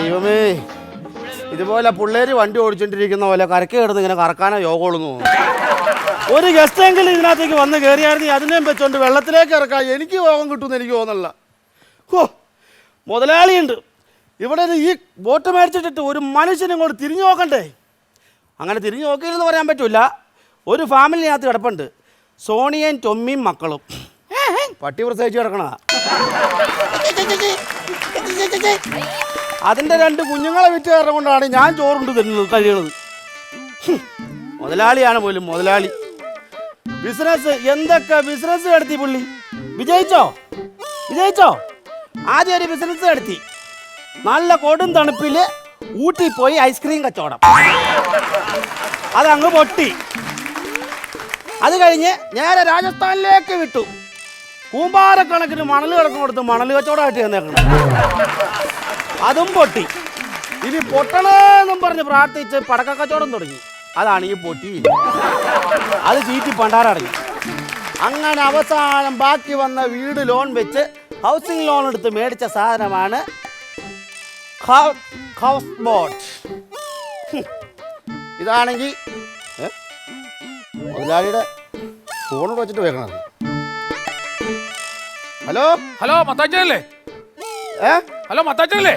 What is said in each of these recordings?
ദൈവമേ, ഇതുപോലെ പിള്ളേര് വണ്ടി ഓടിച്ചോണ്ടിരിക്കുന്ന പോലെ കരക്ക് കിടന്ന് ഇങ്ങനെ കറക്കാനോ യോഗമുള്ളൂ. ഒരു ഗസ്റ്റെങ്കിലും ഇതിനകത്തേക്ക് വന്ന് കയറിയായിരുന്നു അതിനെയും വെച്ചോണ്ട് വെള്ളത്തിലേക്ക് ഇറക്കാൻ എനിക്ക് യോഗം കിട്ടുമെന്ന് എനിക്ക് തോന്നല്ല. ഓ, മുതലാളിയുണ്ട് ഇവിടെ. ഈ ബോട്ട് മേടിച്ചിട്ടിട്ട് ഒരു മനുഷ്യനും ഇങ്ങോട്ട് തിരിഞ്ഞു നോക്കണ്ടേ? അങ്ങനെ തിരിഞ്ഞു നോക്കിയില്ലെന്ന് പറയാൻ പറ്റില്ല. ഒരു ഫാമിലിനകത്ത് കിടപ്പുണ്ട്, സോണിയയും ടൊമ്മിയും മക്കളും. പട്ടി പ്രസവിച്ച് കിടക്കണ അതിൻ്റെ 2 കുഞ്ഞുങ്ങളെ വിറ്റ് കാരണം കൊണ്ടാണ് ഞാൻ ചോറുണ്ട് തരുന്നത് കഴിയണത്. മുതലാളിയാണ് പോലും മുതലാളി. ബിസിനസ് എന്തൊക്കെ ബിസിനസ് നടത്തി പുള്ളി. വിജയിച്ചോ? ആദ്യം ഒരു ബിസിനസ് നടത്തി. നല്ല കൊടും തണുപ്പിൽ ഊട്ടി പോയി ഐസ്ക്രീം കച്ചവടം. അതങ്ങ് പൊട്ടി. അത് കഴിഞ്ഞ് നേരെ രാജസ്ഥാനിലേക്ക് വിട്ടു. കൂമ്പാരക്കണക്കിന് മണൽ കിടക്കും കൊടുത്ത് മണൽ കച്ചവടമായിട്ട് ചെന്നേക്കണം. അതും പൊട്ടി. ഇനി പൊട്ടണമെന്നും പറഞ്ഞ് പ്രാർത്ഥിച്ച് പടക്ക കച്ചവടം തുടങ്ങി. അതാണ് ഈ പൊട്ടി. അത് ചീറ്റി പണ്ടാരടങ്ങി. അങ്ങനെ അവസാനം ബാക്കി വന്ന വീട് ലോൺ വെച്ച് ഹൗസിംഗ് ലോൺ എടുത്ത് മേടിച്ച സാധനമാണ് ഹൗസ് ബോട്ട്. ഇതാണെങ്കിൽ മുതലാളിയുടെ ഫോണോട് വെച്ചിട്ട് വെക്കണം. ഹലോ മത്താച്ചനല്ലേ? ഹലോ മത്താച്ചനല്ലേ?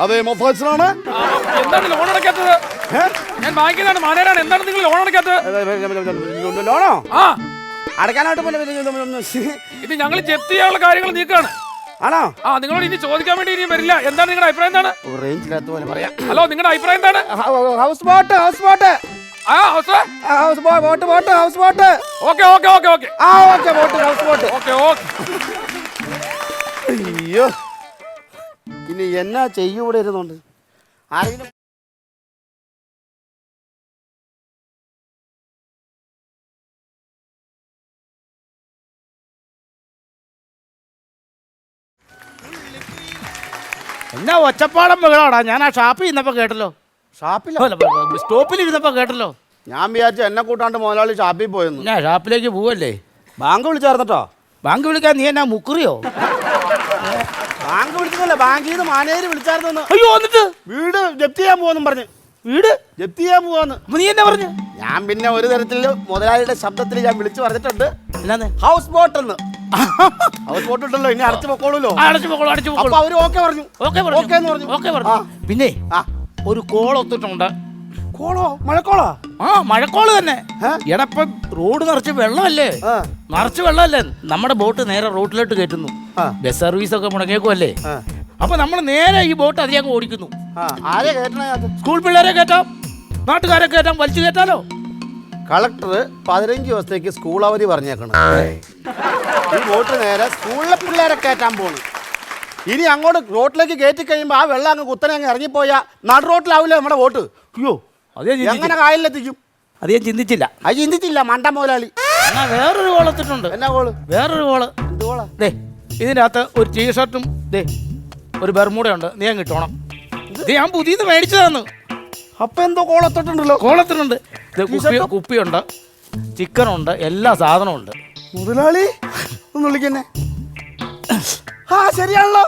അതെ, മൊഫാച്ചനാണ്. എന്താണ് ലോൺ അടയ്ക്കാത്തത്? ഞാൻ ബാങ്കിലാണ്, മാനേജരാണ്. എന്താണ് നിങ്ങൾ ലോൺ അടയ്ക്കാത്തത്? ലോണോ? ആ, അടയ്ക്കാനായിട്ട് ഇത് ഞങ്ങൾ ജപ്തി ചെയ്യാനുള്ള കാര്യങ്ങൾ നീക്കാണ്. ആണോ? ആ, നിങ്ങളോട് ഇനി ചോദിക്കാൻ വേണ്ടി ഇനിയും വരില്ല. എന്താണ് നിങ്ങളുടെ അഭിപ്രായം? എന്താണ്? റേഞ്ചില്ലാത്ത പോലെ പറയാം. ഹലോ, നിങ്ങളുടെ അഭിപ്രായം എന്താണ്? House boat. ആ, ഹൗസ് ബോട്ട്. ഓക്കെ. ആ, okay, boat, house boat. Okay. അയ്യോ, ഇനി എന്നാ ചെയ്യൂടെ ഇരുന്നുണ്ട് ആരെങ്കിലും. എന്നാ ഒച്ചപ്പാടം ബഹളാടാ? ഞാൻ ആ ഷാപ്പിൽ ഇരുന്നപ്പോ കേട്ടല്ലോ. സ്റ്റോപ്പിൽ ഇരുന്നപ്പോ കേട്ടല്ലോ. ഞാൻ വിചാരിച്ചു എന്നെ കൂട്ടാണ്ട് മുതലാളി ഷാപ്പിൽ പോയെന്ന്. ഞാൻ ഷാപ്പിലേക്ക് പോവല്ലേ? ബാങ്ക് വിളിച്ചായിരുന്നോ? ബാങ്ക് വിളിക്കാൻ നീ എന്നാ മുക്കുറിയോ? ബാങ്ക് വിളിച്ചതല്ല, ബാങ്കിൽ നിന്ന് മാനേജർ വിളിച്ചായിരുന്നു. അയ്യോ, എന്നിട്ട് വീട് ജപ്തി ചെയ്യാൻ പോവാന്നും പറഞ്ഞു. വീട് ജപ്തി ചെയ്യാൻ പോവാന്ന്. നീ എന്നാ പറഞ്ഞു? ഞാൻ പിന്നെ ഒരു തരത്തിൽ മുതലാളിയുടെ ശബ്ദത്തിൽ ഞാൻ വിളിച്ചു പറഞ്ഞിട്ടുണ്ട്, എന്നാന്ന്? ഹൗസ് ബോട്ട് എന്ന്. ഹൗസ് ബോട്ട് ഉണ്ടല്ലോ, ഇനി അടച്ചു പൊക്കോളൂല്ലോ. അപ്പൊ അവര് ഓക്കെ പറഞ്ഞു. പിന്നെ ഒരു കോൾ ഒത്തിട്ടുണ്ട്. കോളോ? മഴക്കോളോ? ആ, മഴക്കോള് തന്നെ. എടപ്പം റോഡ് നിറച്ച് വെള്ളമല്ലേ? നമ്മുടെ ബോട്ട് നേരെ റോഡിലോട്ട് കയറ്റുന്നു. ബസ് സർവീസ് ഒക്കെ മുടങ്ങിയേക്കുമല്ലേ? അപ്പൊ നമ്മൾ നേരെ ഈ ബോട്ട് അതിലേക്ക് ഓടിക്കുന്നു. സ്കൂൾ പിള്ളേരെ കയറ്റാം, നാട്ടുകാരെ കയറ്റാം, വലിച്ചു കയറ്റാലോ. കളക്ടർ 15 ദിവസത്തേക്ക് സ്കൂൾ അവധി പറഞ്ഞേക്കണം. ഈ ബോട്ട് നേരെ സ്കൂളിലെ പിള്ളേരെ കയറ്റാൻ പോണു. ഇനി അങ്ങോട്ട് റോഡിലേക്ക് കയറ്റി കഴിയുമ്പോൾ ആ വെള്ളം അങ്ങ് കുത്തനെ അങ്ങ് ഇറങ്ങിപ്പോയാൽ നടു റോട്ടിലാവില്ലേ നമ്മുടെ ബോട്ട്? അയ്യോ, എങ്ങനെ കായലിലെത്തിക്കും? അത് ഞാൻ ചിന്തിച്ചില്ല മണ്ട മുതലാളി. വേറൊരു കോൾ എത്തിയിട്ടുണ്ട്. എന്നാ കോള്? വേറൊരു കോള്. എന്ത് കോളാ? ഇതിനകത്ത് ഒരു ടീഷർട്ടും ഒരു ബർമൂടയുണ്ട്. നീ അങ്ങ് ഇട്ടോണം. ഞാൻ പുതിയത് മേടിച്ചതാണ്. അപ്പൊ എന്തോ കോളെത്തിട്ടുണ്ടല്ലോ. കോളെത്തിട്ടുണ്ട്. കുപ്പിയുണ്ട്, ചിക്കനുണ്ട്, എല്ലാ സാധനവും ഉണ്ട്. മുതലാളി ഒന്ന് വിളിക്കന്നെ. ആ, ശരിയാണല്ലോ.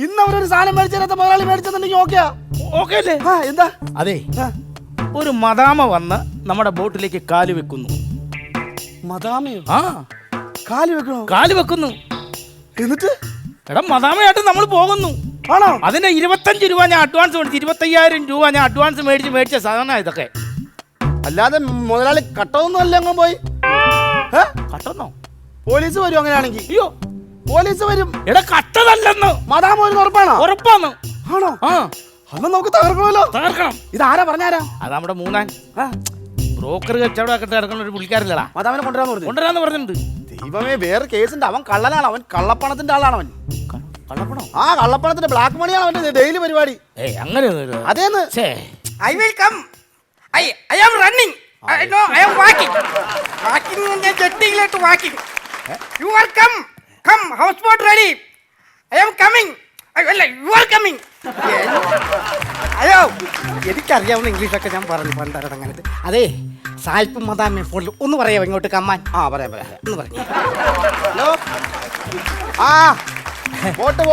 ഇന്ന് അവരൊരു സാധനം മേടിച്ചാൽ മുതലാളി മേടിച്ചെന്നുണ്ടെങ്കിൽ ഓക്കെ അല്ലേ? എന്താ? അതെ, ഒരു മദാമ വന്ന് നമ്മുടെ ബോട്ടിലേക്ക് കാല് വെക്കുന്നു. മദാമയോ? ആ, കാല് വെക്കുന്നു. എന്നിട്ട് മദാമയായിട്ട് നമ്മൾ പോകുന്നു. ആണോ? അതിന്റെ 25 രൂപ ഞാൻ അഡ്വാൻസ് മേടിച്ചു. 25,000 രൂപ ഞാൻ അഡ്വാൻസ് മേടിച്ച സാധനം ഇതൊക്കെ. അല്ലാതെ മുതലാളി കട്ടൊന്നും അല്ല അങ്ങ് പോയി. കട്ടൊന്നോ? പോലീസ് വരും അങ്ങനെയാണെങ്കിൽ. അയ്യോ, പോലീസ് വരും. കട്ടതല്ലെന്ന് മദാമ ഒരു ഉറപ്പാണോ? ഉറപ്പാണ്. ആണോ? അന്ന് നമുക്ക് തകർക്കണമല്ലോ. തകർക്കണം. ഇതാരാ പറഞ്ഞാരാ? അത് നമ്മുടെ മൂന്നാൻ ബ്രോക്കർ കച്ചവടമൊക്കെ നടക്കുന്ന ഒരു പുള്ളിക്കാരല്ലടാ. മദാമനെ കൊണ്ടുവരാന്ന് പറഞ്ഞിട്ടുണ്ട്. ദൈവമേ, വേറെ കേസുണ്ട്. അവൻ കള്ളനാണ്. അവൻ കള്ളപ്പണത്തിന്റെ ആളാണ്. അവൻ കള്ളപ്പണോ? ആ, കള്ളപ്പണത്തിന്റെ ബ്ലാക്ക് മണിയാണ് അവന്റെ ഡെയിലി പരിപാടി. അങ്ങനെയൊന്നും. അതേന്ന്. I will come. I am running. No, I am walking. Walking in the jetting to walking. You are come. Houseboat ready. I am coming. You are coming. അയ്യോ, എനിക്കറിയാവുന്ന ഇംഗ്ലീഷൊക്കെ ഞാൻ പറഞ്ഞു പണ്ടരട അങ്ങനത്തെ. അതെ, സായിപ്പും മദാമേ ഫോണിൽ ഒന്ന് പറയാമോ ഇങ്ങോട്ട് കമ്മാൻ? പറയാം. ഒന്ന് പറഞ്ഞു. ഹലോ. ആ, ബോട്ട്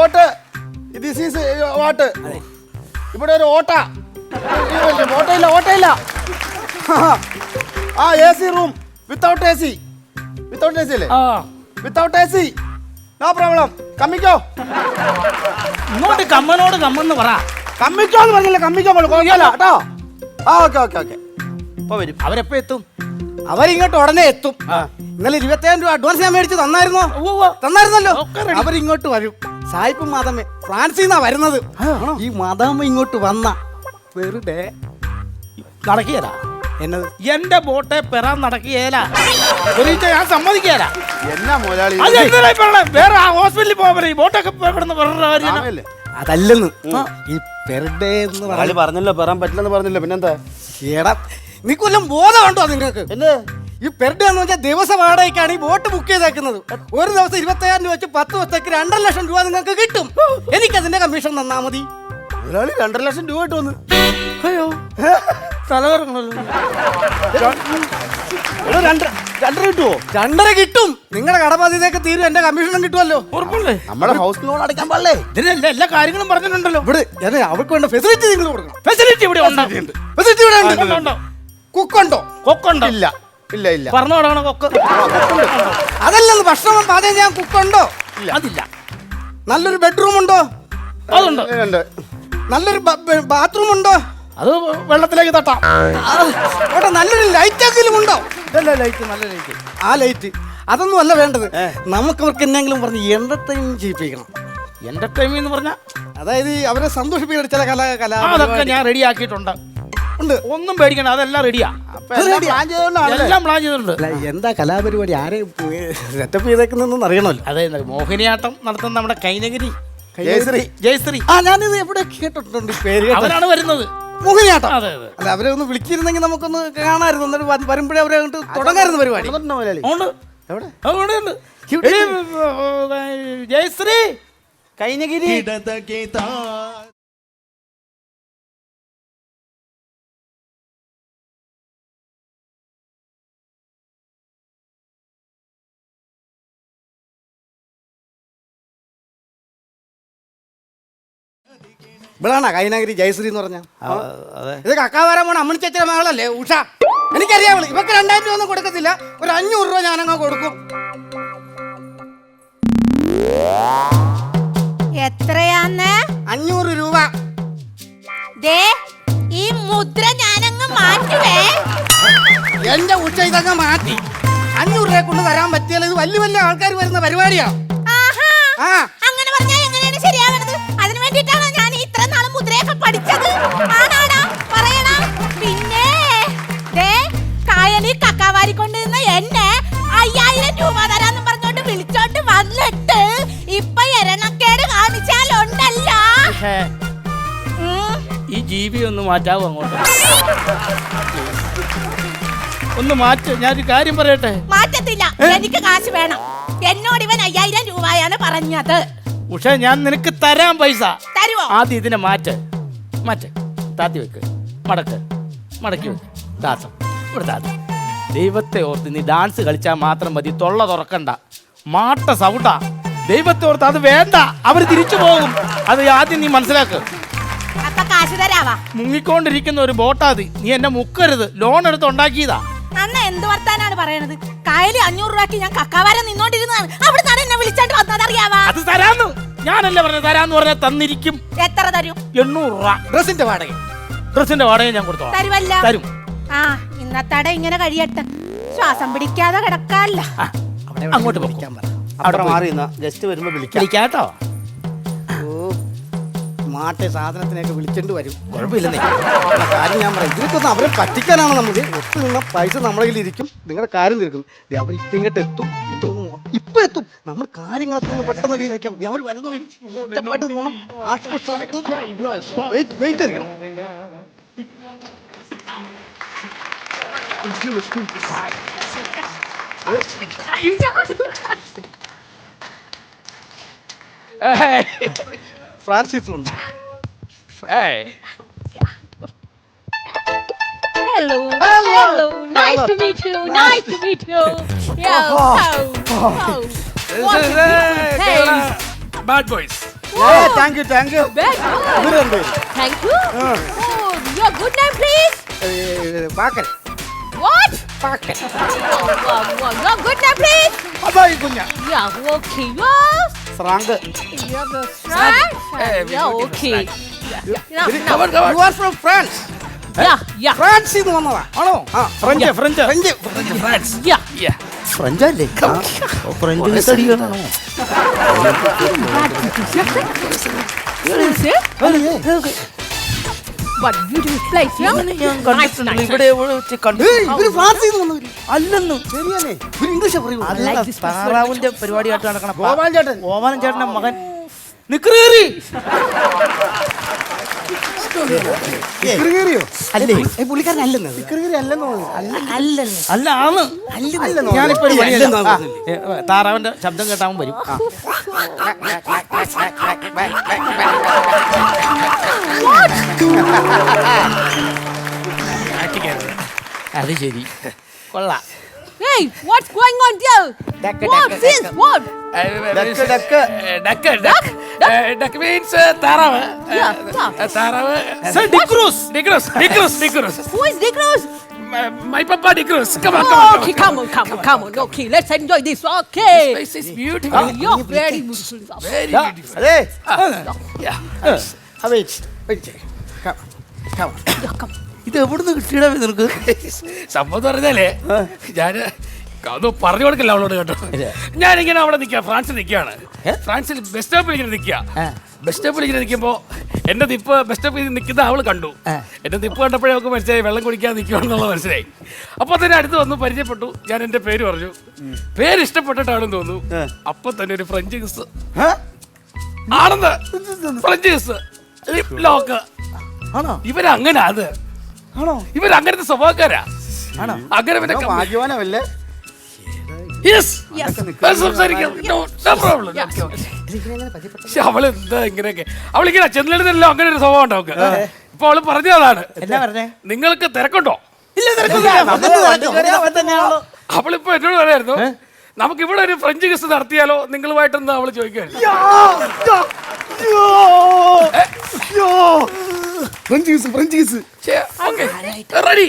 ദിസ് ഈസ് വാട്ട്? ഇവിടെ ഒരു ഓട്ട. ഓട്ടയില്ല. ആ AC room without AC. Without AC അല്ലേ? Without AC. No problem. കമ്മിക്കോ. ഇങ്ങോട്ട് കമ്മനോട് കമ്മെന്ന് പറ. കമ്മിക്കോന്ന് പറഞ്ഞില്ല, കമ്മിക്കോ കുഴപ്പമില്ല കേട്ടോ. ആ ഓക്കെ. ഇപ്പൊ വരും. അവരെപ്പോ എത്തും? അവരിങ്ങോട്ട് ഉടനെ എത്തും. ഇന്നലെ 20,000 രൂപ അഡ്വാൻസ് ഞാൻ മേടിച്ച് തന്നായിരുന്നല്ലോ. അവരിങ്ങോട്ട് വരും. സായിപ്പ് മാതാമേ ഫ്രാൻസിൽ നിന്നാ വരുന്നത്. ഈ മാതാമ ഇങ്ങോട്ട് വന്ന വെറുതെ നടക്കുകയല്ല. എന്നത് എന്റെ ബോട്ടെ പെറാൻ നടക്കുകയല്ല. ഞാൻ സമ്മതിക്കുകയല്ല. എന്നാ മുതലാളി വേറെ ഹോസ്പിറ്റലിൽ പോകാൻ ഈ ബോട്ടൊക്കെ കിടന്ന് പറഞ്ഞ അതല്ലെന്ന്. ഈ പെർഡേ എന്ന് പറഞ്ഞല്ലോ, പെറാൻ പറ്റില്ലെന്ന് പറഞ്ഞല്ലോ. പിന്നെന്താ? എടാ നിനക്ക് വല്ലതും ബോധമുണ്ടോ നിങ്ങൾക്ക്? എന്നെ ഈ പെർഡേ എന്ന് വെച്ചാൽ ദിവസ വാടകയ്ക്കാണ് ഈ ബോട്ട് ബുക്ക് ചെയ്തേക്കുന്നത്. ഒരു ദിവസം 20,000 രൂപ വെച്ച് 10 ദിവസത്തേക്ക് 2.5 ലക്ഷം രൂപ നിങ്ങൾക്ക് കിട്ടും. എനിക്കതിന്റെ കമ്മീഷൻ തന്നാ മതി. മുതലാളി 2.5 ലക്ഷം രൂപ ഇട്ട് വന്ന്. അയ്യോ തലകറങ്ങണല്ലോ. 2.5 കിട്ടുവോ? 2.5 കിട്ടും. നിങ്ങളുടെ കടബാധ്യതയൊക്കെ തീരും, എന്റെ കമ്മീഷനും കിട്ടുമല്ലോ. ഉറപ്പല്ലേ? നമ്മളെ ഹൗസ് ലോൺ അടയ്ക്കാൻ പാടില്ലേ? ഇതിനെല്ലാം എല്ലാ കാര്യങ്ങളും പറഞ്ഞിട്ടുണ്ടല്ലോ. ഇവിടെ അവർക്ക് വേണ്ട ഫെസിലിറ്റി നിങ്ങൾ കൊടുക്കണം. ഫെസിലിറ്റി ഇവിടെ ഉണ്ട്. ഫെസിലിറ്റി ഇവിടെ ഉണ്ട്. കുക്കുണ്ടോ? കൊക്കുണ്ടോ? ഇല്ല. പറഞ്ഞു തുടങ്ങണ കൊക്ക്. അതല്ലെന്ന് ഭക്ഷണം പാചകം ചെയ്യാൻ കുക്കുണ്ടോ? അതില്ല. നല്ലൊരു ബെഡ്റൂം ഉണ്ടോ? അതുണ്ട്. നല്ലൊരു ബാത്റൂം ഉണ്ടോ? അത് വെള്ളത്തിലേക്ക് തട്ടാം. അവിടെ നല്ലൊരു ലൈറ്റ് എങ്കിലും ഉണ്ടോ? നല്ല ലൈറ്റ്. ആ ലൈറ്റ് അതൊന്നും അല്ല വേണ്ടത്. നമുക്ക് അവർക്ക് എന്തെങ്കിലും പറഞ്ഞ് എന്റർടൈൻ ചെയ്യിപ്പിക്കണം. എന്റർടൈൻ എന്ന് പറഞ്ഞാൽ അതായത് അവരെ സന്തോഷിപ്പിക്കുന്ന ചില അതൊക്കെ ഞാൻ റെഡി ആക്കിയിട്ടുണ്ട്. ഉണ്ട്. ഒന്നും പേടിക്കണ്ട, അതെല്ലാം റെഡിയാ. എല്ലാം പ്ലാൻ ചെയ്തിട്ടുണ്ട്. എന്താ കലാപരിപാടി? ആരെ സെറ്റപ്പ് ചെയ്തേക്കുന്നതെന്ന് അറിയണമല്ലോ. അതെ, മോഹിനിയാട്ടം നടത്തുന്ന നമ്മുടെ കൈനഗിരി ജയശ്രീ. ഞാനിത് എവിടെ കേട്ടിട്ടുണ്ട് പേര്. അവരാണ് വരുന്നത്. മോഹിനിയാട്ടം. അതെ. അല്ല, അവരെ ഒന്ന് വിളിച്ചിരുന്നെങ്കിൽ നമുക്കൊന്ന് കാണാമായിരുന്നു. എന്നിട്ട് വരുമ്പോഴേ അവരെ തുടങ്ങായിരുന്നു പരിപാടി. ജയശ്രീ കൈനഗിരി. ഇവിടാണോ കൈനഗിരി ജയശ്രീ എന്ന് പറഞ്ഞ? ഇത് കക്കാവാരം പോണ അമ്മണി ചേച്ചിയുടെ മകളല്ലേ ഉഷ? എനിക്കറിയാം. ഇവക്ക് 2,000 രൂപ ഒന്നും കൊടുക്കത്തില്ല. ഒരു 500 രൂപ ഞാനങ്ങ് കൊടുക്കും. എത്രയാന്ന്? 500 രൂപ. ദേ ഈ മുദ്ര ഞാനങ്ങ് മാറ്റുവേ. എന്റെ ഉഷ ഇതങ്ങ് മാറ്റി 500 രൂപ കൊണ്ട് തരാൻ പറ്റിയാൽ ഇത് വലിയ ആൾക്കാർ വരുന്ന പരിപാടിയാ. അങ്ങനെ പറഞ്ഞാൽ എങ്ങനെയാണ് ശരിയാവുന്നത്? അതിനു വേണ്ടിട്ടാണ് ഞാൻ ഇത്ര നാള് മുദ്രയൊക്കെ പഠിച്ചത്. ആണാടാ പറയണ. പിന്നെ ദേ കായലിൽ കക്കാവാരി കൊണ്ടുവന്ന എന്നെ 5,000 രൂപ തരാന്ന് പറഞ്ഞോണ്ട് വിളിച്ചോണ്ട് വന്നിട്ട് ഇപ്പൊ എരണക്കേട് കാണിച്ചാലുണ്ടല്ലോ. ഈ ജീവി ഒന്ന് മാറ്റാവോ അങ്ങോട്ട്? ഒന്ന് മാറ്റ്. ഞാനൊരു കാര്യം പറയട്ടെ. മാറ്റത്തില്ല. എനിക്ക് കാശ് വേണം. എന്നോട് ഇവൻ 5,000 രൂപയാണ് പറഞ്ഞത്. ഉഷ, ഞാൻ നിനക്ക് തരാം പൈസ. തരുവോ? ആദ്യം ഇതിനെ മാറ്റ്. താത്തി വെക്ക്. മടക്കി വെക്ക്. ദാസം ഇവിടെ താത്തി. ദൈവത്തെ ഓർത്ത് നീ ഡാൻസ് കളിച്ചാൽ മാത്രം മതി. തൊള്ള തുറക്കണ്ട. മാട്ട സൗണ്ടാ. ദൈവത്തെ ഓർത്ത് അത് വേണ്ട. അവർ തിരിച്ചു പോകും. അത് ആദ്യം നീ മനസ്സിലാക്ക്. അപ്പൊ കാശ് തരാവാ. മുങ്ങിക്കൊണ്ടിരിക്കുന്ന ഒരു ബോട്ടാതി. നീ എന്നെ മുക്കരുത്. ലോൺ എടുത്ത് ഉണ്ടാക്കിയതാ. അണ്ണ എന്ത് വർത്താനാണ് പറയണത്? കായലിൽ 500 രൂപയ്ക്ക് ഞാൻ കക്കാവാരം നിന്നോണ്ടിരുന്നതാണ്. അവിടെ തന്നെ എന്നെ വിളിച്ചോണ്ട് വന്നതറിയാവാ. അത് തരാന്ന് ഞാനല്ലേ പറഞ്ഞത്. തരാന്ന് പറഞ്ഞാൽ തന്നിരിക്കും. എത്ര തരും? 800 രൂപ. ഡ്രസ്സിന്റെ വാടക ഞാൻ കൊടുത്തോളാം. തരുവല്ല? തരും. ആ ഇന്നത്തടെ ഇങ്ങനെ കഴിയട്ടെ. ശ്വാസം പിടിക്കാതെ കിടക്കാല്ല. അങ്ങോട്ട് വിളിക്കാൻ പറ. അവിടെ മാറി ജസ്റ്റ് വരുമ്പോ വിളിക്കാട്ടോ. മാട്ടെ സാധനത്തിനൊക്കെ വിളിച്ചോണ്ട് വരും. കുഴപ്പമില്ലെന്നേ. കാര്യം ഞാൻ പറയാം. ഇതിനൊക്കെ അവരെ പറ്റിക്കാനാണ് നമുക്ക്. ഒത്തു നിന്ന പൈസ നമ്മളെ കയ്യിൽ ഇരിക്കും. നിങ്ങളുടെ കാര്യം തീർക്കും. അവർ ഇങ്ങോട്ട് എത്തും. ഇപ്പൊ എത്തും. നമ്മൾ കാര്യങ്ങളൊക്കെ പെട്ടെന്ന് കഴിക്കാം. അവർ വരുന്നു. വെയിറ്റ് ആയിരിക്കണം. ഫ്രാൻസിസ് ഉണ്ട്. Hello. Nice to meet you. Yo. Bad boys. Thank you thank you. Very good. ഇവരുണ്ട്. Thank you. Oh, your good name, please. പാക്കൻ What? പാക്കൻ Your good name, please. അതാ ഈ കുഞ്ഞ Yeah, okay. Yours? ശ്രാങ്ക്. Frank? Yeah, okay. Yeah. Come on, come on. You are from France Yeah. ഫ്രാൻസിൽ നിന്ന് വന്നതാ ആണോ? French French French Yeah. ഫ്രഞ്ചല്ലേ? French miss അടിക്കണോ? What beautiful place, yeah? Nice, nice. ഇവിടെ വെച്ച് കണ്ടു. ഇവര് ഫ്രാൻസിൽ നിന്ന് വന്നവര് അല്ലെന്ന് ശരിയാണേ ഇവര് ഇംഗ്ലീഷ് പറയൂ അല്ല, താറാവിന്റെ പരിപാടിയായിട്ട് നടക്കണം. ഗോപാൽ ചേട്ടൻ. ഗോപാലൻ ചേട്ടന്റെ മകൻ നിക്കറി കയറിയോ? അല്ലേ? പുള്ളിക്കാരൻ അല്ലെന്ന് അല്ല ആണ്. ഞാനിപ്പോ ഒരു പണിയല്ല. താറാവിന്റെ ശബ്ദം കേട്ടാവും വരും. അത് ശരി, കൊള്ളാം. Hey, what's going on there? What is what? Duck means താറാവ്. താറാവ്. D'Cruz. Who is Dickros? My papa Dikrus. Come on. Okay, come on. Okay, let's enjoy this. Okay. This is beautiful. You're very beautiful. Very beautiful. അതെ Yeah, come. ഇത് എവിടുന്ന് കിട്ടിയടാ നിനക്ക്? സംഭവം പറഞ്ഞാലേ ഞാന് അത് പറഞ്ഞു കൊടുക്കില്ല അവളോട് കേട്ടോ. ഞാനിങ്ങനെ അവിടെ നിൽക്കുക, ഫ്രാൻസിൽ നിൽക്കുകയാണ്. ഫ്രാൻസിൽ ബസ് സ്റ്റോപ്പിൽ ഇങ്ങനെ നിൽക്കുക. ബസ് സ്റ്റോപ്പിൽ ഇങ്ങനെ നിൽക്കുമ്പോൾ എന്റെ നിപ്പ് ബസ് സ്റ്റോപ്പിൽ നിൽക്കുന്ന അവള് കണ്ടു. എന്റെ നിപ്പ് കണ്ടപ്പോഴേ അവൾക്ക് മനസ്സിലായി വെള്ളം കുടിക്കാൻ നിൽക്കുകയാണെന്നുള്ളത് മനസ്സിലായി. അപ്പോൾ തന്നെ അടുത്ത് വന്ന് പരിചയപ്പെട്ടു. ഞാൻ എന്റെ പേര് പറഞ്ഞു. പേര് ഇഷ്ടപ്പെട്ടിട്ടാണെന്ന് തോന്നുന്നു. അപ്പൊ തന്നെ ഒരു ഫ്രഞ്ച് കിസ് ആണെന്ന്. French kiss lock. ഇവരങ്ങനെ അത് ആണോ? ഇവരങ്ങനത്തെ സ്വഭാവക്കാരാ. ആണോ? അങ്ങനെ പിന്നെ ഭാഗ്യവാനല്ലേ? Yes. സംസാരിക്കാം. No problem. പക്ഷെ അവള് എന്താ ഇങ്ങനെയൊക്കെ അവളിങ്ങനെ ചെന്നിരുന്നല്ലോ അങ്ങനെ ഒരു സ്വഭാവം ഉണ്ടാവും. ഇപ്പൊ അവള് പറഞ്ഞതാണ്, എന്നാ പറഞ്ഞേ? നിങ്ങൾക്ക് തിരക്കുണ്ടോ? അവളിപ്പോ എന്നോട് പറയായിരുന്നു, നമുക്ക് ഇവിടെ ഒരു ഫ്രഞ്ച് കിസ് നടത്തിയാലോ നിങ്ങളുമായിട്ടെന്ന് അവള് ചോദിക്കുകയാണ്. French kiss. Ready.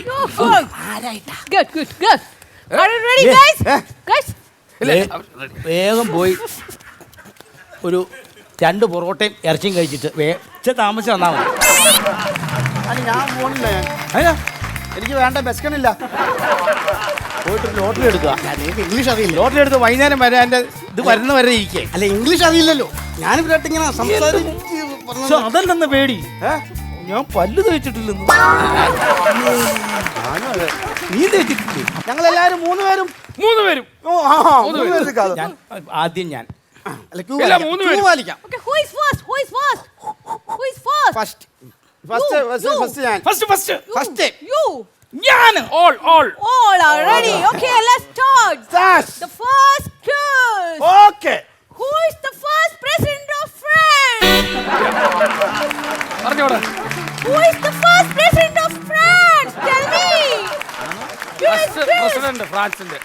Good. Are you ready, guys? വേഗം പോയി ഒരു 2 പൊറോട്ടയും ഇറച്ചിയും കഴിച്ചിട്ട് താമസിച്ച് വന്നാൽ മതി. അത് ഞാൻ പോണില്ല. അതിനാ എനിക്ക് വേണ്ട ബസ്കണില്ല. പോയിട്ട് ലോട്ടറി എടുക്കുക. ഇംഗ്ലീഷ് അറിയില്ല. ലോട്ടറി എടുത്ത് വൈകുന്നേരം വരെ എൻ്റെ ഇത് വരുന്ന വരെ ഇരിക്കേ. അല്ല ഇംഗ്ലീഷ് അറിയില്ലല്ലോ. ഞാനിവരായിട്ട് ഇങ്ങനെ സംസാരിച്ച് പക്ഷെ അതല്ലെന്ന് പേടി. ഞാൻ പല്ല് തേച്ചിട്ടില്ലെന്ന്. നീ തേച്ചിട്ടില്ലേ? ഞങ്ങളെല്ലാരും 3 പേരും. ഞാൻ ആദ്യം ഞാൻ അല്ല ഇല്ല, 3 പേരും. പാലിക്കാം. Okay, who is first? First ഞാൻ. First You. ഞാൻ. All All are ready. Okay, let's start. The first kiss. Okay. Who is the first president of France? പറഞ്ഞോട്. Who is the first president of France? Tell me. President ഫ്രാൻസിന്റെ.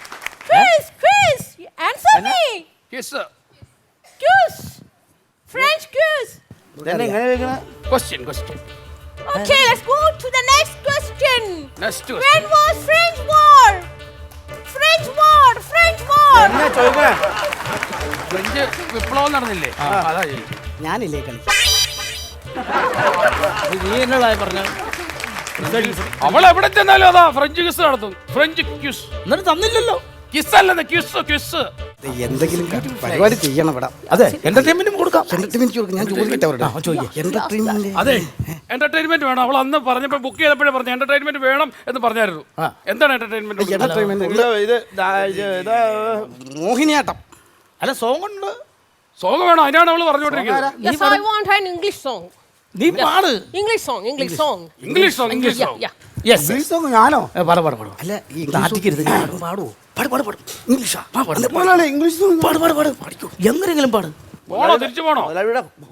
Chris. Answer me. Kiss. Kiss. French kiss. ഇതെന്നെ ഇങ്ങനെ വെക്കണേ? Question. Okay, let's go to the next question. Next When was French War? എന്നെ ചോദിക്കണേ? French വിപ്ലവം നടന്നില്ലേ? അതാ ചോദിച്ചത്. ഞാനില്ലേ കളി നീ എന്നോടായി പറഞ്ഞു. അവൾ എവിടെ ചെന്നാലും അതാ ഫ്രഞ്ച് കിസ് നടത്തും. ഫ്രഞ്ച് ക്യൂസ്. എന്നിട്ട് തന്നില്ലല്ലോ. കിസ് അല്ലെന്ന് ക്യൂസ്. എന്തെങ്കിലും പരിപാടി ചെയ്യണം ഇവിടെ. അതെ, എന്റർടൈൻമെന്റും കൊടുക്കാം. എന്റർടൈൻമെന്റ് കൊടുക്കും. ഞാൻ ചോദിക്കട്ടെ അവരുടെ എന്റർടൈൻമെന്റ്. അതെ, എന്റർടൈൻമെന്റ് വേണം. അവൾ അന്ന് പറഞ്ഞപ്പോ ബുക്ക് ചെയ്തപ്പോഴേ പറഞ്ഞു എന്റർടൈൻമെന്റ് വേണം എന്ന് പറഞ്ഞായിരുന്നു. എന്താണ് എന്റർടൈൻമെന്റ്? എന്റർടൈൻമെന്റ് മോഹിനിയാട്ടം. അല്ല, സോങ് ഉണ്ട്. സോങ് വേണം. അതിനാണ് അവള് പറഞ്ഞുകൊണ്ടിരിക്കുന്നത്. Yes, I want an English song. നീ പാട്. English song. English song. Yeah. Yes, ഞാനോ? പാട്. അല്ല ഈ നാട്ടിക്കരുത്. പാടുവോ? പാട് ഇംഗ്ലീഷാ. ഇംഗ്ലീഷ് പഠിക്കൂ. എങ്ങനെങ്കിലും പാട്. പോണോ? തിരിച്ചു പോണോ?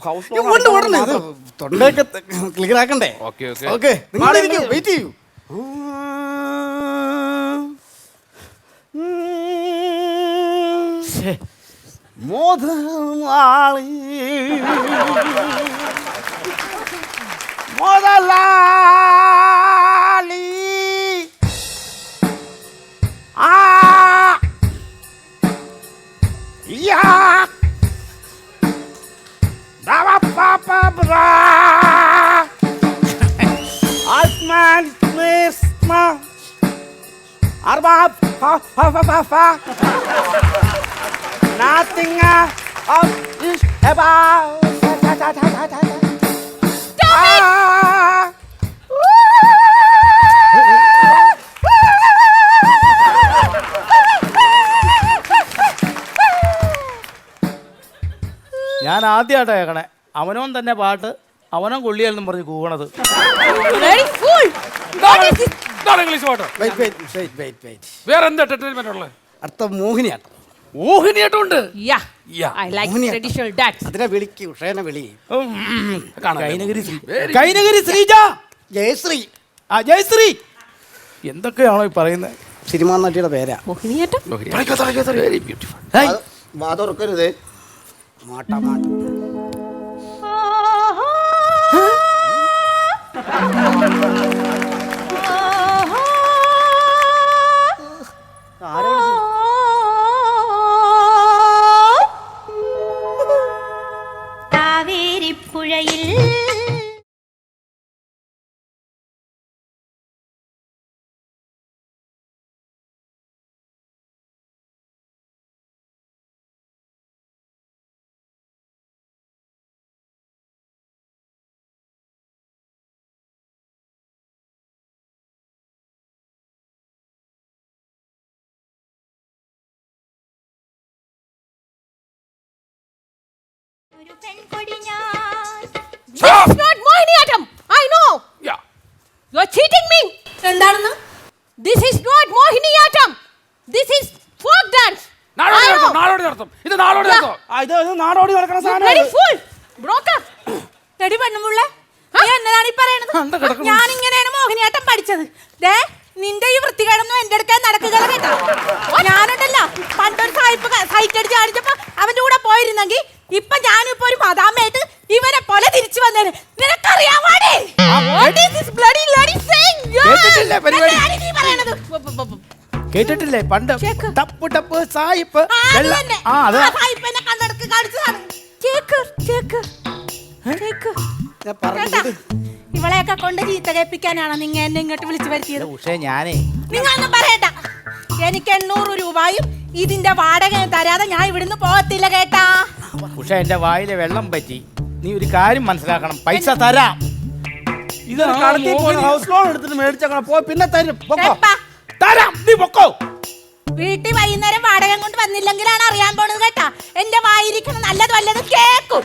ഹൗസ് ഓടണേ ഇത് തൊണ്ടയൊക്കെ ക്ലിയർ ആക്കണ്ടേ? ഓക്കെ നിങ്ങൾ വെയിറ്റ് ചെയ്യൂ. മുതലാളി മുതലാളി ആ യാ ദവ പാപ ബ്രാ ആസ്മാൻ മിസ്മ അർബാ ഫ ഫ ഫ ഫ nothing of this about ഞാൻ ആദ്യമായിട്ടാ കേൾക്കണേ അവനോൻ തന്നെ പാട്ട് അവനോൻ കൊള്ളിയെന്നും പറഞ്ഞ് കൂവണത്. Very fool. What is this? ഇതാണ് ഇംഗ്ലീഷ് പാട്ട്. വേറെ എന്താ എന്റർടൈൻമെന്റ് ഉള്ളത്? അടുത്ത മോഹിനിയാട്ടം. മോഹിനിയാട്ടം ഉണ്ട്. Yeah. Yeah. I like traditional dance. അതിനെ വിളിക്ക് ഉഷേനെ വിളി. കൈനഗിരി ശ്രീജ, ജയശ്രീ. ആ ജയശ്രീ, എന്തൊക്കെയാണോ ഈ പറയുന്നത്? സിനിമാ നടിയുടെ പേരാ. മോഹിനിയാട്ടം. Very beautiful. വാതൊറക്കരുത്. മാട്ട മാട്ട. കാവേരിപ്പുഴയിൽ ഒരു പെൺകൊടി ഞാൻ. This is not Mohiniyattam. I know. Yeah. You are cheating me. എന്താണെന്ന്? This is not Mohiniyattam. This is folk dance. നാടോടി I know. നടത്തം, നാടോടി നടത്തം. ഇത് നാടോടി Yeah. നടത്തം. ഇത് നാടോടി നടക്കണ You സാധനം. bloody fool. Broker. എടി പെണ്ണുമുള്ള എന്നതാണ് ഈ പറയണത്? ഞാൻ ഇങ്ങനെയാണ് മോഹിനിയാട്ടം പഠിച്ചത്. ദേ നിന്റെ ഈ വൃത്തികേടൊന്നും എന്റെ അടുക്കാൻ നടക്കുക കേട്ടോ. ഞാനുണ്ടല്ലോ പണ്ടൊരു സൈറ്റ് അടിച്ച് കാണിച്ചപ്പോ അവന്റെ കൂടെ പോയിരുന്നെങ്കിൽ ഇപ്പൊ ഞാനിപ്പോ ഒരു മദാമയായിട്ട് ഇവനെ പോലെ തിരിച്ചു വന്നേന്. നിനക്കറിയാവാടേ? കേട്ടിട്ടില്ലേ പണ്ട് കേക്ക്. ടപ്പ് ടപ്പ് സായിപ്പ് വെള്ള- ആ അത് കണ്ടെടുക്ക് കാണിച്ചതാണ്. Cake cake cake. ഞാൻ പറഞ്ഞത് ഇവളെയൊക്കെ കൊണ്ട് ചീത്ത കേൾപ്പിക്കാനാണോ നിങ്ങ എന്നെ ഇങ്ങോട്ട് വിളിച്ചു വരുത്തിയത്? പക്ഷേ ഞാനേ നിങ്ങളൊന്നും പറയണ്ട. എനിക്ക് 800 രൂപയും ഇതിന്റെ വാടക തരാതെ ഞാൻ ഇവിടുന്ന് പോകത്തില്ല കേട്ടാ. പക്ഷെ എന്റെ വായിലെ വെള്ളം പറ്റി. നീ ഒരു കാര്യം മനസ്സിലാക്കണം, പൈസ തരാം. ഇത് ഹൗസ് ലോൺ എടുത്തിട്ട് മേടിച്ചേക്കണം. പോ പിന്നെ തരും. പൊക്കോ. കേപ്പാ. തരാം, നീ പൊക്കോ. വീട്ടിൽ വൈകുന്നേരം വാടക കൊണ്ട് വന്നില്ലെങ്കിലാണ് അറിയാൻ പോണത് കേട്ടാ. എന്റെ വായിരിക്കണം നല്ലത് വല്ലതും കേക്കും.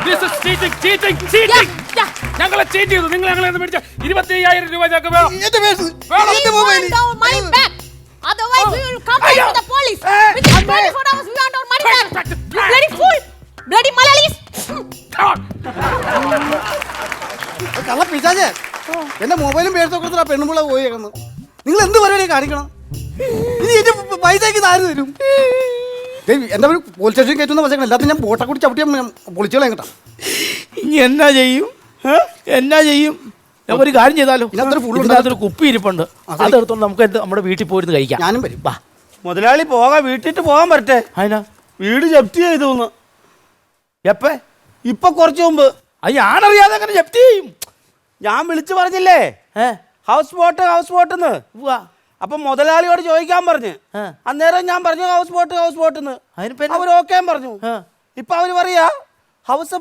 This is cheating, cheating, cheating. ഞങ്ങളെ ചീറ്റ് ചെയ്തു. നിങ്ങൾ ഞങ്ങളെ മേടിച്ച 25,000 രൂപ ഞങ്ങൾക്ക് വേണം. എന്റെ പേര് You want our money back. Otherwise we will come back to the police. Within 24 hours we want our money back. You bloody fool. Bloody Malayalis. Come on. കള്ള പിശാചേ. എന്റെ മൊബൈലും പേഴ്സൊക്കെ കൊടുത്തിട്ട് പെണ്ണുമ്പിള്ള പോയി കിടന്നു. നിങ്ങൾ എന്ത് പരിപാടി കാണിക്കണം? ഇനി എന്റെ പൈസക്ക് ആര് തരും? എന്റെ പോലീസ് സ്റ്റേഷൻ കയറ്റുന്ന പൈസ എല്ലാത്തിനും ഞാൻ ബോട്ടെ കൂടി ചവിട്ടിയാൽ പൊളിച്ചോളാം കേട്ടോ. ഇനി എന്നാ ചെയ്യും? എന്നാ ചെയ്യും? ഞാൻ ഒരു കാര്യം ചെയ്താലോ, ഇതിനകത്തൊരു കുപ്പി ഇരിപ്പുണ്ട്, അതെടുത്തോണ്ട് നമുക്ക് നമ്മുടെ വീട്ടിൽ പോയിരുന്ന് കഴിക്കാം. ഞാനും വരും. വാ മുതലാളി പോകാൻ വീട്ടിട്ട് പോകാൻ പറ്റേ? അതിനാ വീട് ജപ്തി ചെയ്തു. എപ്പേ? ഇപ്പൊ കുറച്ചു മുമ്പ്. അത് ഞാനറിയാതെ അങ്ങനെ ജപ്തി ചെയ്യും. ഞാൻ വിളിച്ചു പറഞ്ഞില്ലേ ഹൗസ് ബോട്ടെന്ന്. അപ്പൊ മുതലാളിയോട് ചോദിക്കാൻ പറഞ്ഞു. അന്നേരം ഞാൻ പറഞ്ഞു ഹൗസ് ബോട്ടെന്ന്. അവർ ഓക്കെ പറഞ്ഞു. ഇപ്പൊ അവര് പറയാ ഹൗസ്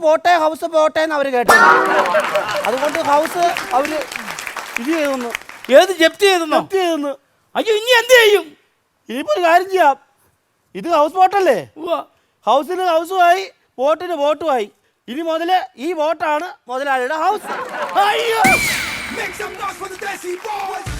ബോട്ടേന്ന് അവര് കേട്ടു. അതുകൊണ്ട് ഹൗസ് അവര് ഇത് ചെയ്തു. ഏത് ജപ്തി ചെയ്തെന്നു? അയ്യോ, ഇനി എന്ത് ചെയ്യും? ഇനിയിപ്പോ ഒരു കാര്യം ചെയ്യാം. ഇത് ഹൗസ് ബോട്ടല്ലേ? ഹൗസിന് ഹൗസുമായി, ബോട്ടിന് ബോട്ടുമായി. ഇനി മുതല് ഈ ബോട്ടാണ് മുതലാളിയുടെ ഹൗസ്. അയ്യോ, Make some noise for the Desi Boys!